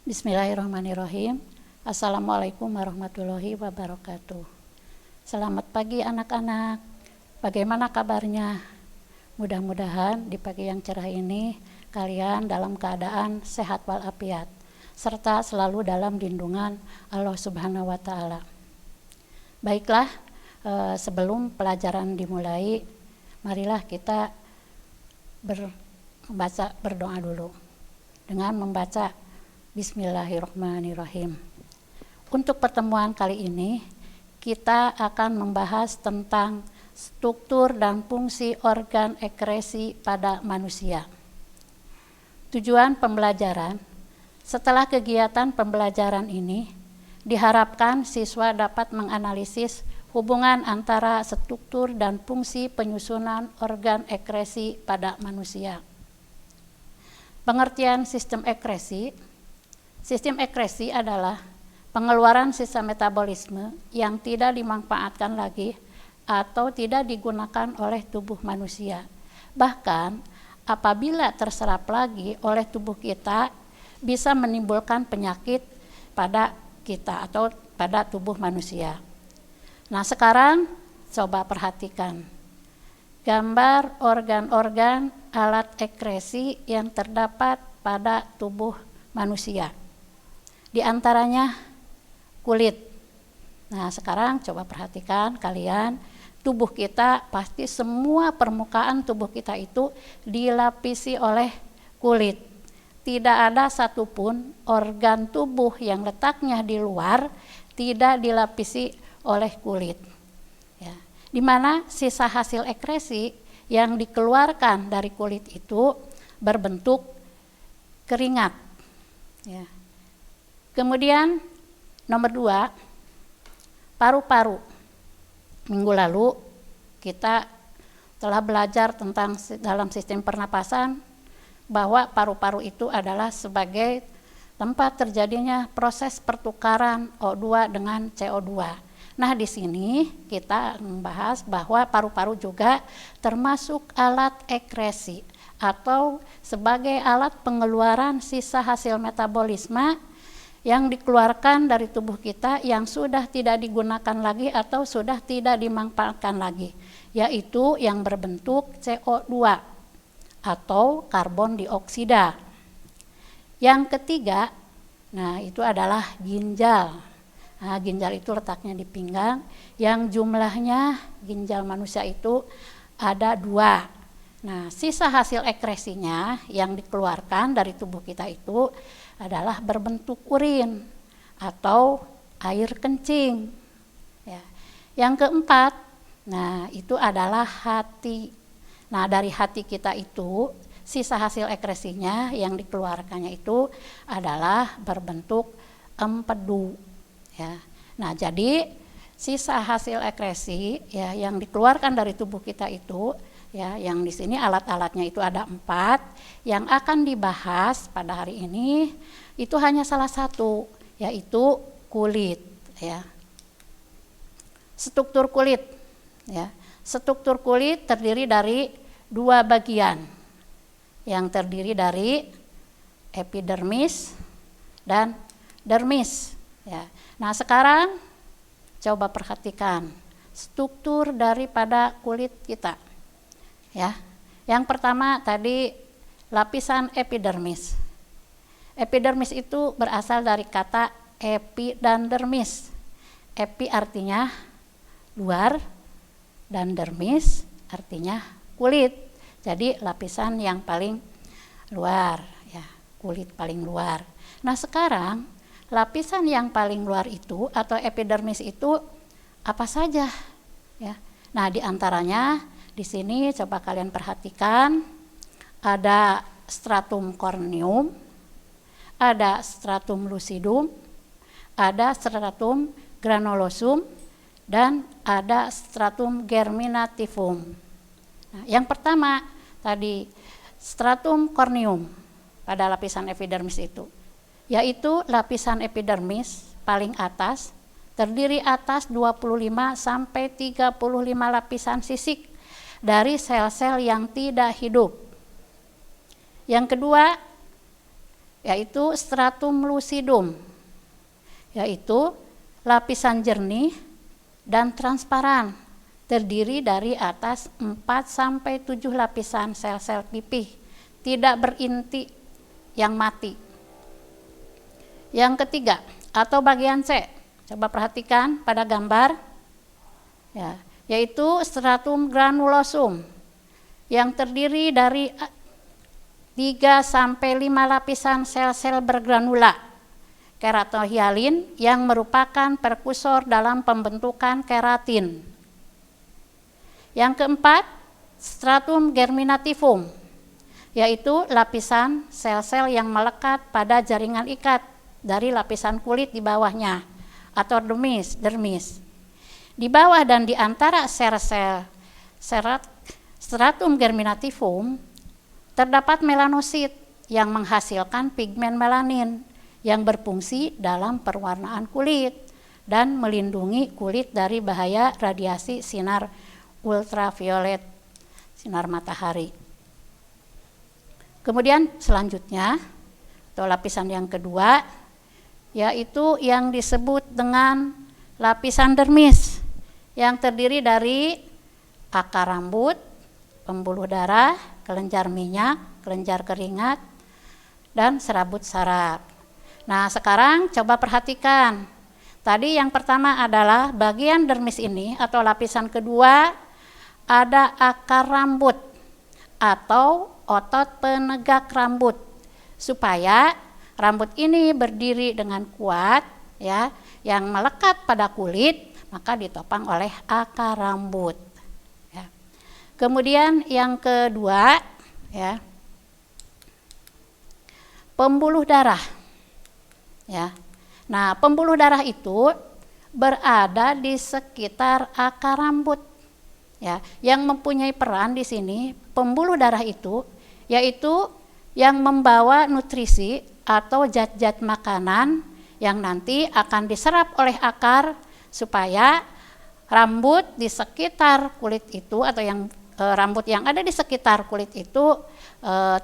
Bismillahirrahmanirrahim. Assalamualaikum warahmatullahi wabarakatuh. Selamat pagi anak-anak. Bagaimana kabarnya? Mudah-mudahan di pagi yang cerah ini kalian dalam keadaan sehat walafiat serta selalu dalam lindungan Allah Subhanahu wa taala. Baiklah, sebelum pelajaran dimulai, marilah kita berdoa dulu dengan membaca Bismillahirrahmanirrahim. Untuk pertemuan kali ini, kita akan membahas tentang struktur dan fungsi organ ekskresi pada manusia. Tujuan pembelajaran, setelah kegiatan pembelajaran ini, diharapkan siswa dapat menganalisis hubungan antara struktur dan fungsi penyusunan organ ekskresi pada manusia. Pengertian sistem ekskresi. Sistem ekskresi adalah pengeluaran sisa metabolisme yang tidak dimanfaatkan lagi atau tidak digunakan oleh tubuh manusia. Bahkan apabila terserap lagi oleh tubuh kita, bisa menimbulkan penyakit pada kita atau pada tubuh manusia. Nah, sekarang coba perhatikan gambar organ-organ alat ekskresi yang terdapat pada tubuh manusia. Di antaranya kulit. Nah, sekarang coba perhatikan kalian, tubuh kita pasti semua permukaan tubuh kita itu dilapisi oleh kulit. Tidak ada satupun organ tubuh yang letaknya di luar tidak dilapisi oleh kulit. Ya. Di mana sisa hasil ekskresi yang dikeluarkan dari kulit itu berbentuk keringat. Ya. Kemudian nomor 2, paru-paru. Minggu lalu kita telah belajar tentang dalam sistem pernapasan bahwa paru-paru itu adalah sebagai tempat terjadinya proses pertukaran O2 dengan CO2. Nah, di sini kita membahas bahwa paru-paru juga termasuk alat ekskresi atau sebagai alat pengeluaran sisa hasil metabolisme yang dikeluarkan dari tubuh kita yang sudah tidak digunakan lagi atau sudah tidak dimanfaatkan lagi, yaitu yang berbentuk CO2 atau karbon dioksida. Yang ketiga, nah itu adalah ginjal. Nah, ginjal itu letaknya di pinggang, yang jumlahnya ginjal manusia itu ada 2. Nah, sisa hasil ekskresinya yang dikeluarkan dari tubuh kita itu adalah berbentuk urin atau air kencing. Ya. Yang keempat, nah itu adalah hati. Nah, dari hati kita itu sisa hasil ekskresinya yang dikeluarkannya itu adalah berbentuk empedu. Ya. Nah, jadi sisa hasil ekskresi ya yang dikeluarkan dari tubuh kita itu ya, yang di sini alat-alatnya itu ada 4. Yang akan dibahas pada hari ini itu hanya salah satu, yaitu kulit. Ya. Struktur kulit. Ya. Struktur kulit terdiri dari 2 bagian, yang terdiri dari epidermis dan dermis. Ya. Nah, sekarang coba perhatikan struktur daripada kulit kita. Ya, yang pertama tadi lapisan epidermis. Epidermis itu berasal dari kata epi dan dermis. Epi artinya luar dan dermis artinya kulit. Jadi lapisan yang paling luar, ya, kulit paling luar. Nah, sekarang lapisan yang paling luar itu atau epidermis itu apa saja? Ya. Nah, di antaranya di sini coba kalian perhatikan, ada stratum corneum, ada stratum lucidum, ada stratum granulosum, dan ada stratum germinativum. Nah, yang pertama tadi stratum corneum pada lapisan epidermis itu, yaitu lapisan epidermis paling atas terdiri atas 25 sampai 35 lapisan sisik dari sel-sel yang tidak hidup. Yang kedua, yaitu stratum lucidum, yaitu lapisan jernih dan transparan, terdiri dari atas 4-7 lapisan sel-sel pipih, tidak berinti yang mati. Yang ketiga, atau bagian C, coba perhatikan pada gambar, ya, yaitu stratum granulosum, yang terdiri dari 3-5 lapisan sel-sel bergranula keratohyalin yang merupakan prekursor dalam pembentukan keratin. Yang keempat, stratum germinativum, yaitu lapisan sel-sel yang melekat pada jaringan ikat dari lapisan kulit di bawahnya atau dermis. Di bawah dan di antara sel-sel stratum germinativum terdapat melanosit yang menghasilkan pigmen melanin yang berfungsi dalam perwarnaan kulit dan melindungi kulit dari bahaya radiasi sinar ultraviolet, sinar matahari. Kemudian selanjutnya, atau lapisan yang kedua, yaitu yang disebut dengan lapisan dermis, yang terdiri dari akar rambut, pembuluh darah, kelenjar minyak, kelenjar keringat, dan serabut saraf. Nah, sekarang coba perhatikan. Tadi yang pertama adalah bagian dermis ini atau lapisan kedua ada akar rambut atau otot penegak rambut, supaya rambut ini berdiri dengan kuat, ya, yang melekat pada kulit, maka ditopang oleh akar rambut. Ya. Kemudian yang kedua, ya, pembuluh darah. Ya. Nah, pembuluh darah itu berada di sekitar akar rambut. Ya, yang mempunyai peran di sini pembuluh darah itu yaitu yang membawa nutrisi atau zat-zat makanan yang nanti akan diserap oleh akar supaya rambut di sekitar kulit itu atau yang rambut yang ada di sekitar kulit itu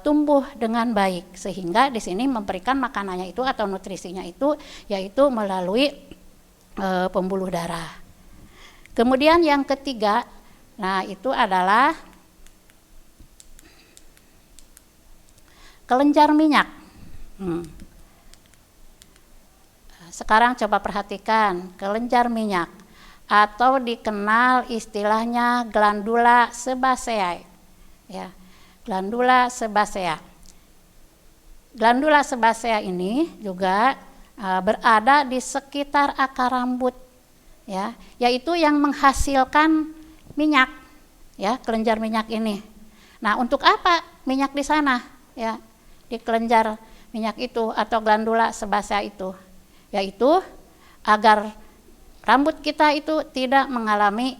tumbuh dengan baik, sehingga di sini memberikan makanannya itu atau nutrisinya itu yaitu melalui pembuluh darah. Kemudian yang ketiga, nah itu adalah kelenjar minyak. Sekarang coba perhatikan kelenjar minyak atau dikenal istilahnya glandula sebaceae. Ya, glandula sebaceae. Glandula sebaceae ini juga berada di sekitar akar rambut, ya, yaitu yang menghasilkan minyak, ya, kelenjar minyak ini. Nah, untuk apa minyak di sana, ya, di kelenjar minyak itu atau glandula sebaceae itu? Yaitu agar rambut kita itu tidak mengalami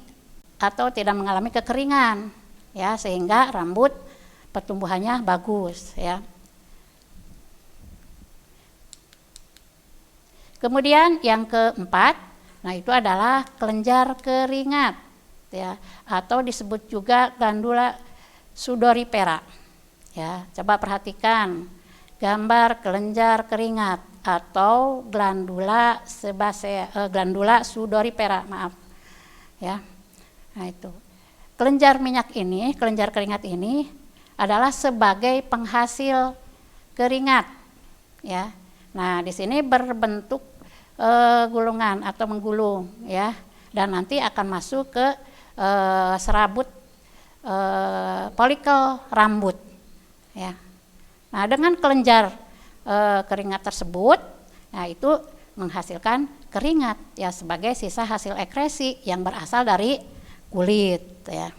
kekeringan, ya, sehingga rambut pertumbuhannya bagus, ya. Kemudian yang keempat, nah itu adalah kelenjar keringat, ya, atau disebut juga glandula sudoripara. Ya, coba perhatikan gambar kelenjar keringat atau glandula glandula sudoripara, maaf, ya. Nah itu kelenjar keringat ini adalah sebagai penghasil keringat, ya. Nah di sini berbentuk gulungan atau menggulung, ya, dan nanti akan masuk ke serabut folikel rambut, ya. Nah dengan kelenjar keringat tersebut, nah itu menghasilkan keringat, ya, sebagai sisa hasil ekresi yang berasal dari kulit, ya.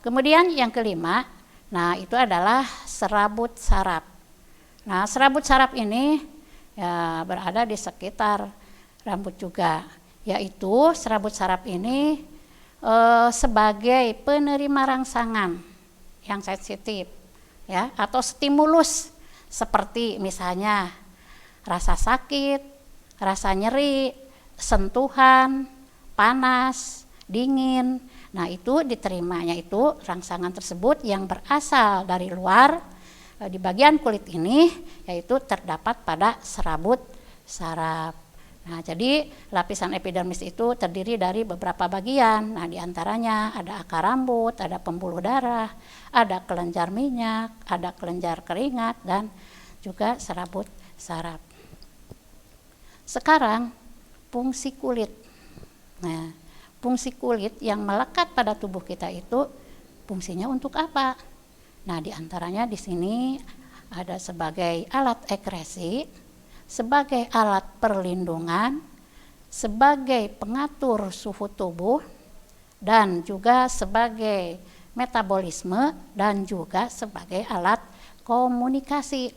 Kemudian yang kelima, nah itu adalah serabut saraf. Nah serabut saraf ini, ya, berada di sekitar rambut juga, yaitu serabut saraf ini sebagai penerima rangsangan yang sensitif, ya, atau stimulus seperti misalnya rasa sakit, rasa nyeri, sentuhan, panas, dingin. Nah, itu diterimanya itu rangsangan tersebut yang berasal dari luar di bagian kulit ini, yaitu terdapat pada serabut saraf. Nah, jadi lapisan epidermis itu terdiri dari beberapa bagian. Nah, diantaranya ada akar rambut, ada pembuluh darah, ada kelenjar minyak, ada kelenjar keringat, dan juga serabut saraf. Sekarang fungsi kulit. Nah, fungsi kulit yang melekat pada tubuh kita itu fungsinya untuk apa? Nah, diantaranya di sini ada sebagai alat ekresi, sebagai alat perlindungan, sebagai pengatur suhu tubuh, dan juga sebagai metabolisme, dan juga sebagai alat komunikasi.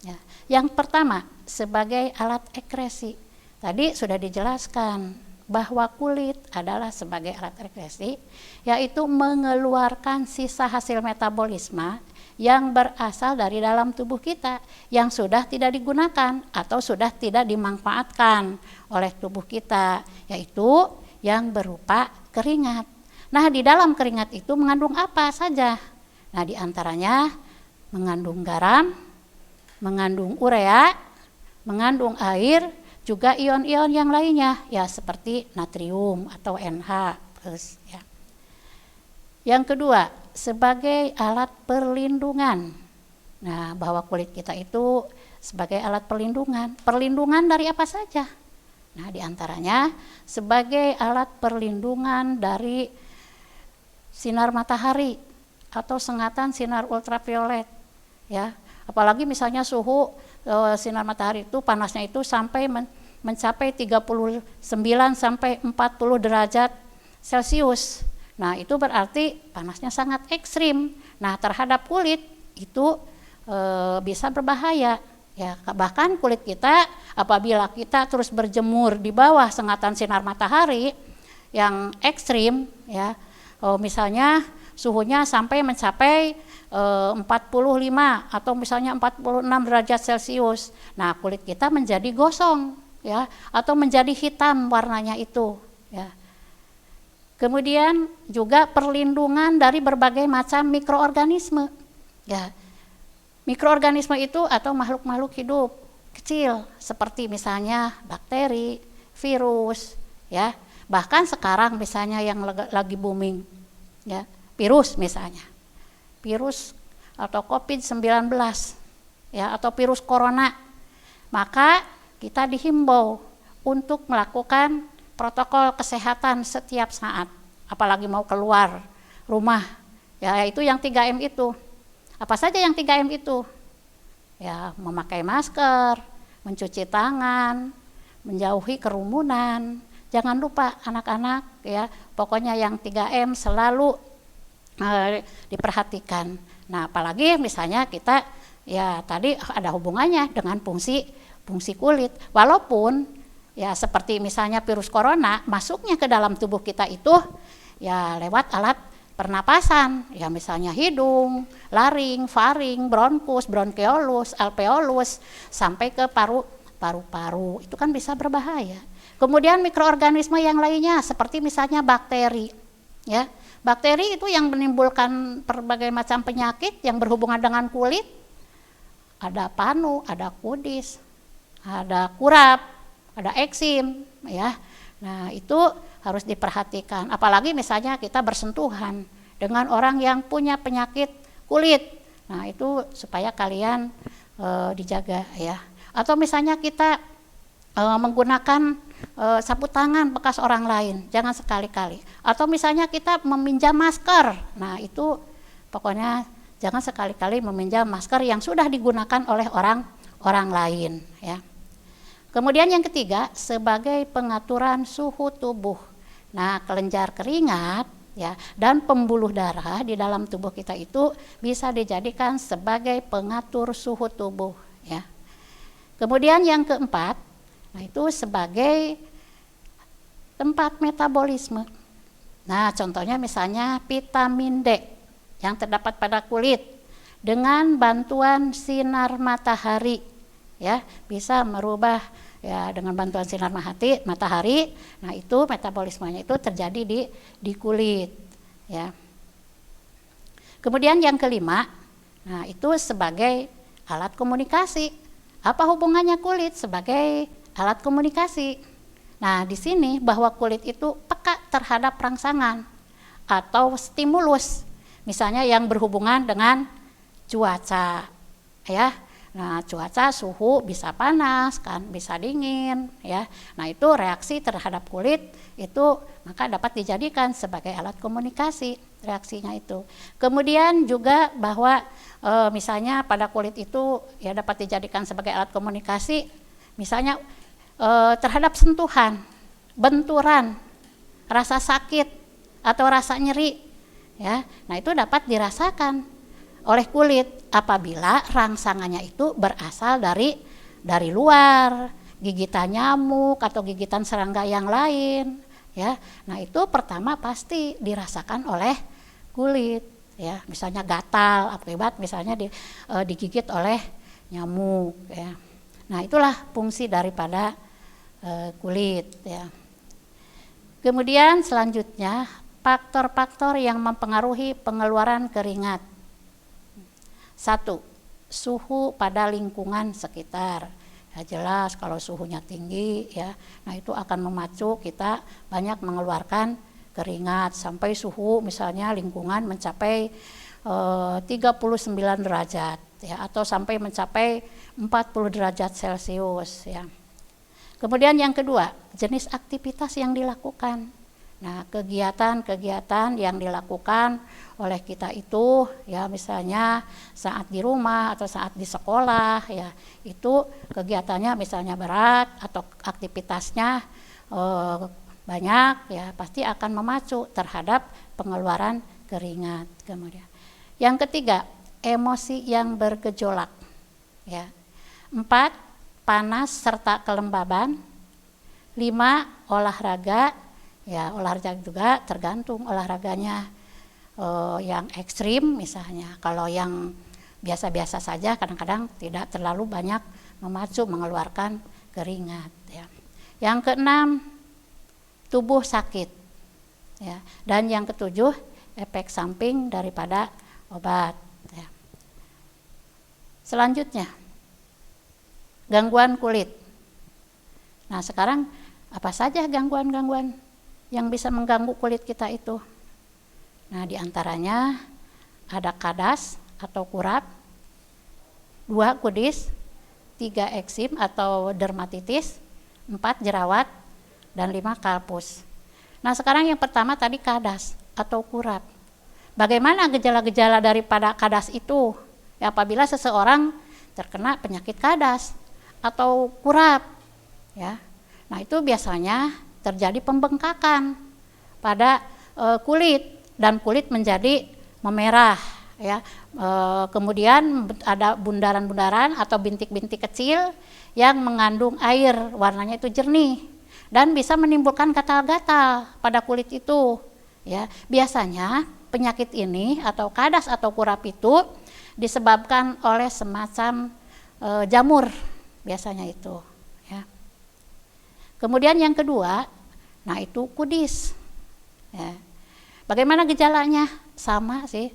Ya. Yang pertama, sebagai alat ekresi. Tadi sudah dijelaskan bahwa kulit adalah sebagai alat ekresi, yaitu mengeluarkan sisa hasil metabolisme yang berasal dari dalam tubuh kita, yang sudah tidak digunakan atau sudah tidak dimanfaatkan oleh tubuh kita, yaitu yang berupa keringat. Nah, di dalam keringat itu mengandung apa saja? Nah, diantaranya mengandung garam, mengandung urea, mengandung air, juga ion-ion yang lainnya, ya seperti natrium atau NH+. Ya. Yang kedua, sebagai alat perlindungan. Nah, bahwa kulit kita itu sebagai alat perlindungan. Perlindungan dari apa saja? Nah, diantaranya sebagai alat perlindungan dari sinar matahari atau sengatan sinar ultraviolet. Ya, apalagi misalnya suhu sinar matahari itu panasnya itu sampai mencapai 39 sampai 40 derajat Celcius. Nah, itu berarti panasnya sangat ekstrim. Nah, terhadap kulit itu bisa berbahaya. Ya, bahkan kulit kita apabila kita terus berjemur di bawah sengatan sinar matahari yang ekstrim, ya, misalnya suhunya sampai mencapai 45 atau misalnya 46 derajat Celcius. Nah, kulit kita menjadi gosong, ya, atau menjadi hitam warnanya itu, ya. Kemudian juga perlindungan dari berbagai macam mikroorganisme. Ya. Mikroorganisme itu atau makhluk-makhluk hidup kecil seperti misalnya bakteri, virus, ya. Bahkan sekarang misalnya yang lagi booming, ya, virus misalnya. Virus atau COVID-19, ya, atau virus corona. Maka kita dihimbau untuk melakukan protokol kesehatan setiap saat, apalagi mau keluar rumah, ya, itu yang 3M itu. Apa saja yang 3M itu? Ya, memakai masker, mencuci tangan, menjauhi kerumunan. Jangan lupa anak-anak, ya, pokoknya yang 3M selalu diperhatikan. Nah, apalagi misalnya kita, ya, tadi ada hubungannya dengan fungsi kulit. Walaupun ya seperti misalnya virus corona masuknya ke dalam tubuh kita itu ya lewat alat pernapasan, ya misalnya hidung, laring, faring, bronkus, bronkeolus, alveolus sampai ke paru-paru. Itu kan bisa berbahaya. Kemudian mikroorganisme yang lainnya seperti misalnya bakteri, ya. Bakteri itu yang menimbulkan berbagai macam penyakit yang berhubungan dengan kulit. Ada panu, ada kudis, ada kurap, ada eksim, ya. Nah, itu harus diperhatikan. Apalagi misalnya kita bersentuhan dengan orang yang punya penyakit kulit. Nah, itu supaya kalian dijaga, ya. Atau misalnya kita menggunakan sapu tangan bekas orang lain, jangan sekali-kali. Atau misalnya kita meminjam masker. Nah, itu pokoknya jangan sekali-kali meminjam masker yang sudah digunakan oleh orang lain, ya. Kemudian yang ketiga, sebagai pengaturan suhu tubuh. Nah, kelenjar keringat, ya, dan pembuluh darah di dalam tubuh kita itu bisa dijadikan sebagai pengatur suhu tubuh, ya. Kemudian yang keempat, nah itu sebagai tempat metabolisme. Nah, contohnya misalnya vitamin D yang terdapat pada kulit dengan bantuan sinar matahari, ya, bisa merubah ya dengan bantuan sinar matahari. Nah, itu metabolismenya itu terjadi di kulit, ya. Kemudian yang kelima, nah itu sebagai alat komunikasi. Apa hubungannya kulit sebagai alat komunikasi? Nah, di sini bahwa kulit itu peka terhadap rangsangan atau stimulus, misalnya yang berhubungan dengan cuaca, ya. Nah, cuaca, suhu bisa panas kan, bisa dingin, ya. Nah, itu reaksi terhadap kulit itu maka dapat dijadikan sebagai alat komunikasi reaksinya itu. Kemudian juga bahwa misalnya pada kulit itu ya dapat dijadikan sebagai alat komunikasi misalnya terhadap sentuhan, benturan, rasa sakit atau rasa nyeri, ya. Nah, itu dapat dirasakan oleh kulit apabila rangsangannya itu berasal dari luar, gigitan nyamuk atau gigitan serangga yang lain, ya. Nah, itu pertama pasti dirasakan oleh kulit, ya. Misalnya gatal akibat misalnya digigit oleh nyamuk, ya. Nah, itulah fungsi daripada kulit, ya. Kemudian selanjutnya faktor-faktor yang mempengaruhi pengeluaran keringat. 1. Suhu pada lingkungan sekitar. Ya, jelas kalau suhunya tinggi, ya, nah itu akan memacu kita banyak mengeluarkan keringat sampai suhu misalnya lingkungan mencapai 39 derajat, ya, atau sampai mencapai 40 derajat Celcius, ya. Kemudian yang kedua, jenis aktivitas yang dilakukan. Nah, kegiatan-kegiatan yang dilakukan oleh kita itu, ya, misalnya saat di rumah atau saat di sekolah, ya, itu kegiatannya misalnya berat atau aktivitasnya banyak, ya, pasti akan memacu terhadap pengeluaran keringat. Kemudian yang ketiga, emosi yang bergejolak, ya. 4. Panas serta kelembaban. 5. Olahraga. Ya, olahraga juga tergantung olahraganya, yang ekstrim misalnya. Kalau yang biasa-biasa saja kadang-kadang tidak terlalu banyak memacu mengeluarkan keringat, ya. Yang keenam, tubuh sakit, ya. Dan yang ketujuh, efek samping daripada obat, ya. Selanjutnya, gangguan kulit. Nah, sekarang apa saja gangguan-gangguan yang bisa mengganggu kulit kita itu? Nah, diantaranya ada kadas atau kurap, 2. Kudis, 3. eksim atau dermatitis, 4. jerawat, dan 5. kalpus. Nah, sekarang yang pertama tadi kadas atau kurap. Bagaimana gejala-gejala daripada kadas itu? Ya, apabila seseorang terkena penyakit kadas atau kurap, ya. Nah, itu biasanya terjadi pembengkakan pada kulit dan kulit menjadi memerah, ya. Kemudian ada bundaran-bundaran atau bintik-bintik kecil yang mengandung air, warnanya itu jernih dan bisa menimbulkan gatal-gatal pada kulit itu, ya. Biasanya penyakit ini atau kadas atau kurap itu disebabkan oleh semacam jamur biasanya itu, ya. Kemudian yang kedua, nah itu kudis, ya. Bagaimana gejalanya? Sama sih,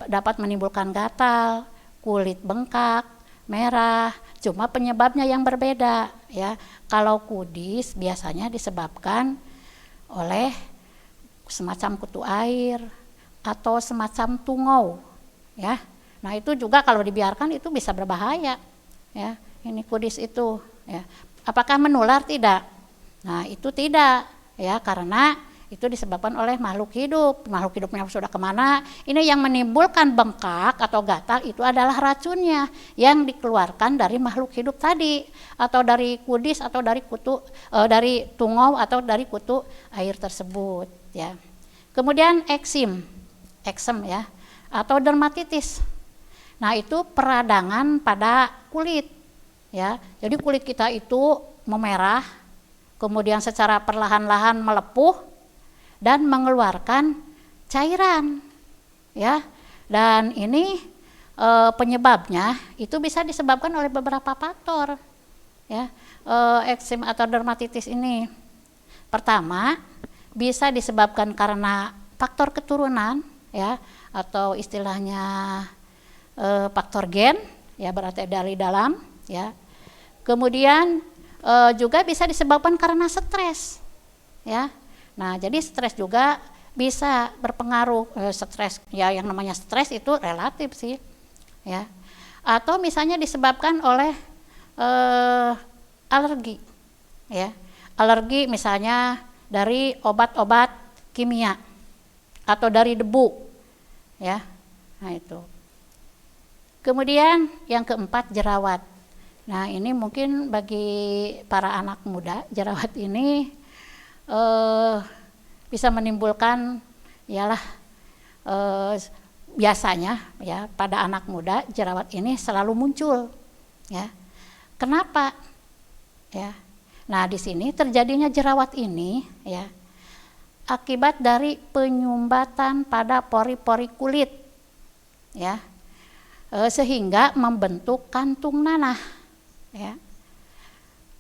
dapat menimbulkan gatal, kulit bengkak, merah, cuma penyebabnya yang berbeda, ya. Kalau kudis biasanya disebabkan oleh semacam kutu air atau semacam tungau, ya. Nah, itu juga kalau dibiarkan itu bisa berbahaya, ya. Ini kudis itu, ya. Apakah menular? Tidak. Nah, itu tidak, ya, karena itu disebabkan oleh makhluk hidup. Makhluk hidupnya sudah kemana? Ini yang menimbulkan bengkak atau gatal itu adalah racunnya yang dikeluarkan dari makhluk hidup tadi, atau dari kudis atau dari kutu, dari tungau atau dari kutu air tersebut, ya. Kemudian eksem, ya, atau dermatitis. Nah, itu peradangan pada kulit, ya. Jadi kulit kita itu memerah, kemudian secara perlahan-lahan melepuh dan mengeluarkan cairan, ya. Dan ini penyebabnya itu bisa disebabkan oleh beberapa faktor, ya eksim atau dermatitis ini? Pertama, bisa disebabkan karena faktor keturunan, ya, atau istilahnya faktor gen, ya, berarti dari dalam, ya. Kemudian juga bisa disebabkan karena stres, ya. Nah, jadi stres juga bisa berpengaruh. Stres, ya, yang namanya stres itu relatif sih, ya. Atau misalnya disebabkan oleh alergi, ya, alergi misalnya dari obat-obat kimia atau dari debu, ya. Nah, itu. Kemudian yang keempat, jerawat. Nah, ini mungkin bagi para anak muda, jerawat ini bisa menimbulkan, ialah biasanya, ya, pada anak muda jerawat ini selalu muncul, ya. Kenapa? Ya. Nah, di sini terjadinya jerawat ini, ya, akibat dari penyumbatan pada pori-pori kulit, ya, sehingga membentuk kantung nanah, ya.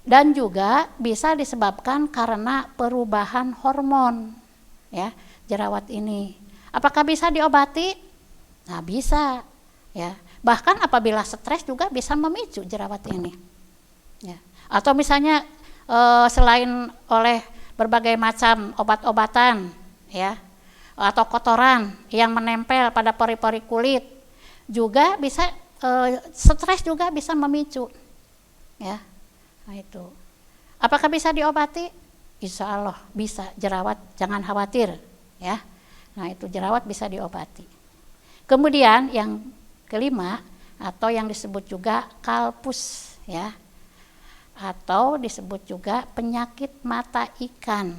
Dan juga bisa disebabkan karena perubahan hormon, ya, jerawat ini. Apakah bisa diobati? Nah, bisa, ya. Bahkan apabila stres juga bisa memicu jerawat ini, ya. Atau misalnya selain oleh berbagai macam obat-obatan, ya, atau kotoran yang menempel pada pori-pori kulit, juga bisa stres juga bisa memicu, ya. Nah, itu. Apakah bisa diobati? Insya Allah bisa. Jerawat jangan khawatir, ya. Nah, itu jerawat bisa diobati. Kemudian yang kelima, atau yang disebut juga kalpus, ya, atau disebut juga penyakit mata ikan,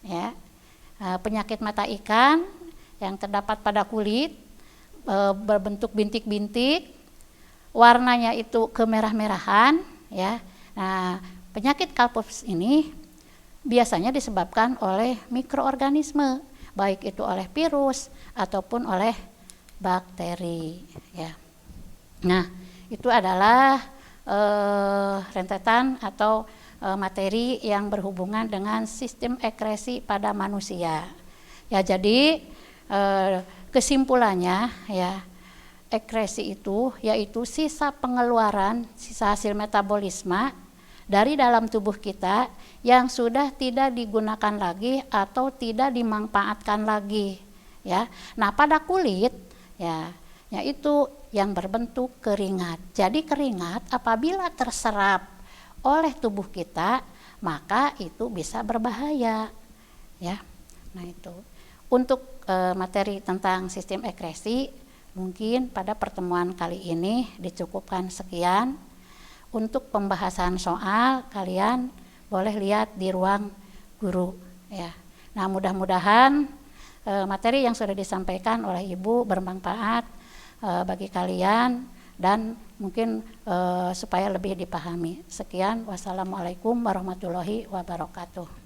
ya. Penyakit mata ikan yang terdapat pada kulit, berbentuk bintik-bintik, warnanya itu kemerah-merahan, ya. Nah, penyakit kalpus ini biasanya disebabkan oleh mikroorganisme, baik itu oleh virus ataupun oleh bakteri, ya. Nah, itu adalah rentetan atau materi yang berhubungan dengan sistem ekskresi pada manusia. Ya, jadi kesimpulannya, ya, ekskresi itu yaitu sisa pengeluaran, sisa hasil metabolisme dari dalam tubuh kita yang sudah tidak digunakan lagi atau tidak dimanfaatkan lagi, ya. Nah, pada kulit, ya, yaitu yang berbentuk keringat. Jadi keringat apabila terserap oleh tubuh kita, maka itu bisa berbahaya, ya. Nah, itu. Untuk materi tentang sistem ekskresi mungkin pada pertemuan kali ini dicukupkan sekian. Untuk pembahasan soal, kalian boleh lihat di ruang guru, ya. Nah, mudah-mudahan materi yang sudah disampaikan oleh Ibu bermanfaat bagi kalian dan mungkin supaya lebih dipahami. Sekian, wassalamualaikum warahmatullahi wabarakatuh.